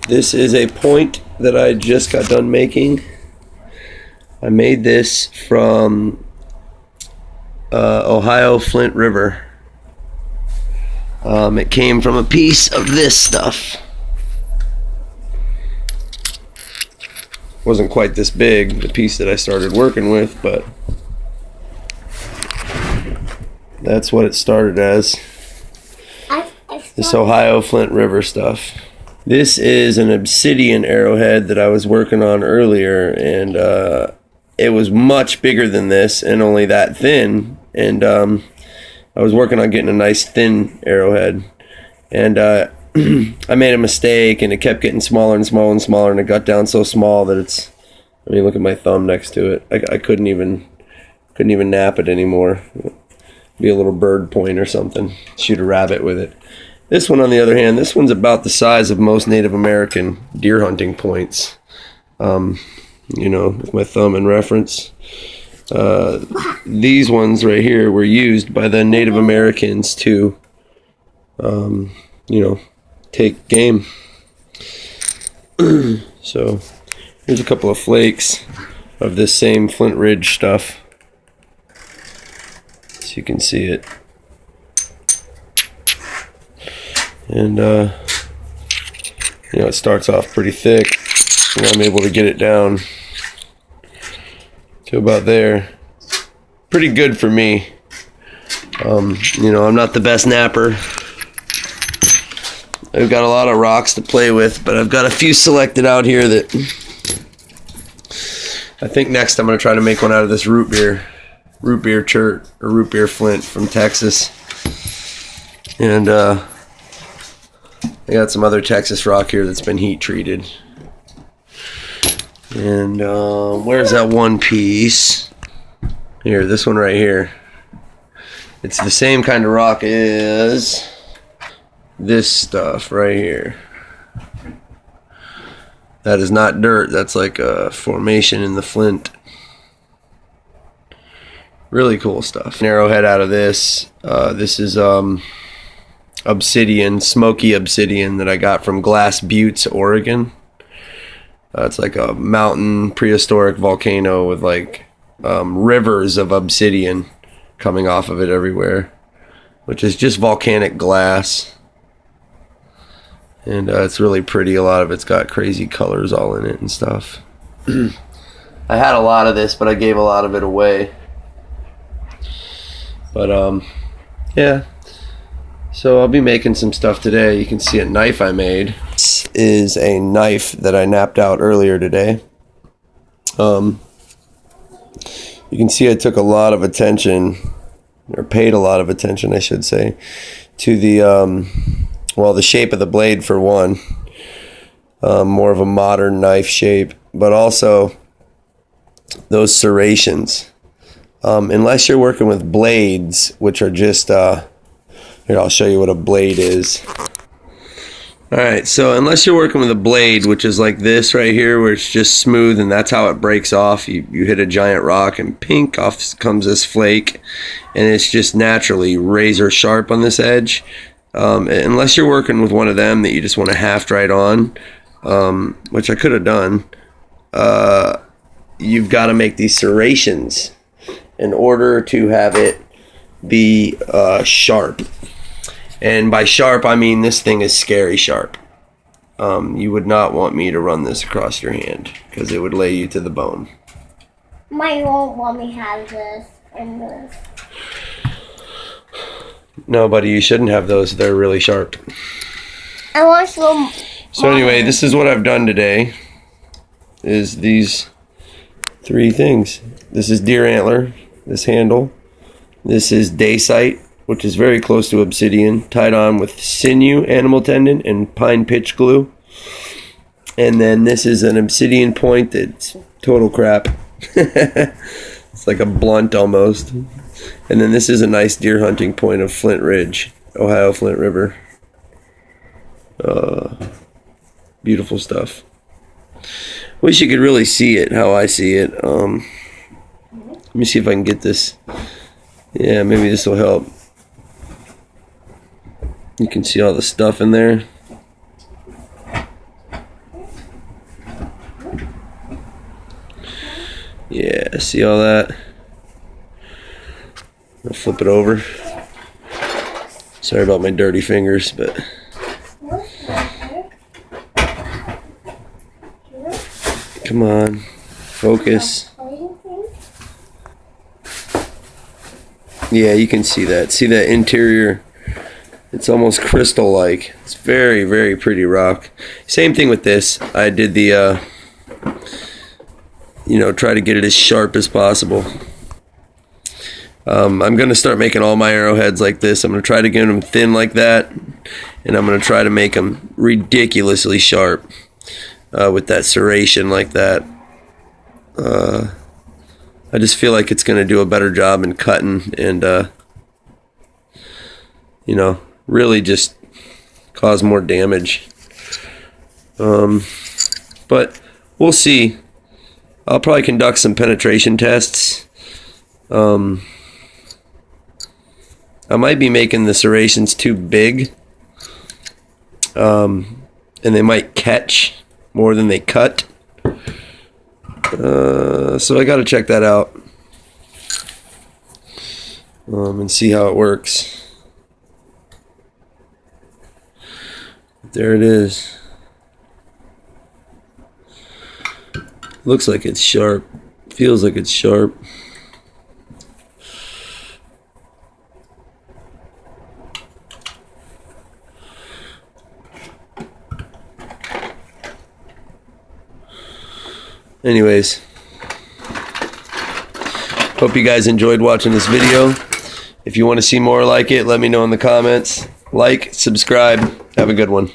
This is a point that I just got done making. I made this from Ohio Flint River. It came from a piece of this stuff. Wasn't quite this big, the piece that I started working with, but that's what it started as. This Ohio Flint River stuff. This is an obsidian arrowhead that I was working on earlier, and it was much bigger than this and only that thin. And I was working on getting a nice thin arrowhead, and I made a mistake, and it kept getting smaller and smaller and smaller, and it got down so small that it's, I mean, look at my thumb next to it. I couldn't even nap it anymore. Be a little bird point or something. Shoot a rabbit with it. This one, on the other hand, this one's about the size of most Native American deer hunting points. You know, with my thumb in reference. These ones right here were used by the Native Americans to, you know, take game. So here's a couple of flakes of this same Flint Ridge stuff, so you can see it. And you know, it starts off pretty thick, and I'm able to get it down to about there. Pretty good for me. You know, I'm not the best napper. I've got a lot of rocks to play with, but I've got a few selected out here that I think next I'm going to try to make one out of this root beer chert, or root beer flint from Texas. And I got some other Texas rock here that's been heat treated. And where's that one piece? Here, this one right here. It's the same kind of rock as this stuff right here. That is not dirt, that's like a formation in the flint. Really cool stuff. An arrowhead out of this. This is obsidian, smoky obsidian that I got from Glass Buttes, Oregon. It's like a mountain prehistoric volcano with like rivers of obsidian coming off of it everywhere, which is just volcanic glass. And it's really pretty. A lot of it's got crazy colors all in it and stuff. I had a lot of this, but I gave a lot of it away. But yeah. So I'll be making some stuff today. You can see a knife I made. This is a knife that I napped out earlier today. You can see I took a lot of attention, or paid a lot of attention, I should say, to the, well, the shape of the blade for one. More of a modern knife shape, but also those serrations. Unless you're working with blades, which are just... Here, I'll show you what a blade is. Alright, so unless you're working with a blade, which is like this right here, where it's just smooth and that's how it breaks off, you hit a giant rock and pink, off comes this flake, and it's just naturally razor sharp on this edge. Unless you're working with one of them that you just want to half right on, which I could have done, you've got to make these serrations in order to have it be sharp. And by sharp, I mean this thing is scary sharp. You would not want me to run this across your hand, because it would lay you to the bone. My won't want me to have this and this. No, buddy, you shouldn't have those. They're really sharp. I want some. So anyway, this is what I've done today. Is these three things. This is deer antler, this handle. This is dacite, which is very close to obsidian, tied on with sinew, animal tendon, and pine pitch glue. And then this is an obsidian point that's total crap. It's like a blunt almost. And then this is a nice deer hunting point of Flint Ridge, Ohio Flint River. Beautiful stuff. Wish you could really see it how I see it. Let me see if I can get this. Yeah, maybe this will help. You can see all the stuff in there. See all that? I'll flip it over. Sorry about my dirty fingers, but come on, focus. Yeah, you can see that. See that interior? It's almost crystal-like. It's very, very pretty rock. Same thing with this. I did the, try to get it as sharp as possible. I'm going to start making all my arrowheads like this. I'm going to try to get them thin like that, and I'm going to try to make them ridiculously sharp with that serration like that. I just feel like it's going to do a better job in cutting and, really just cause more damage. But we'll see. I'll probably conduct some penetration tests. I might be making the serrations too big, and they might catch more than they cut. So I got to check that out and see how it works. There it is. Looks like it's sharp. Feels like it's sharp. Anyways, hope you guys enjoyed watching this video. If you want to see more like it, let me know in the comments. Like, subscribe. Have a good one.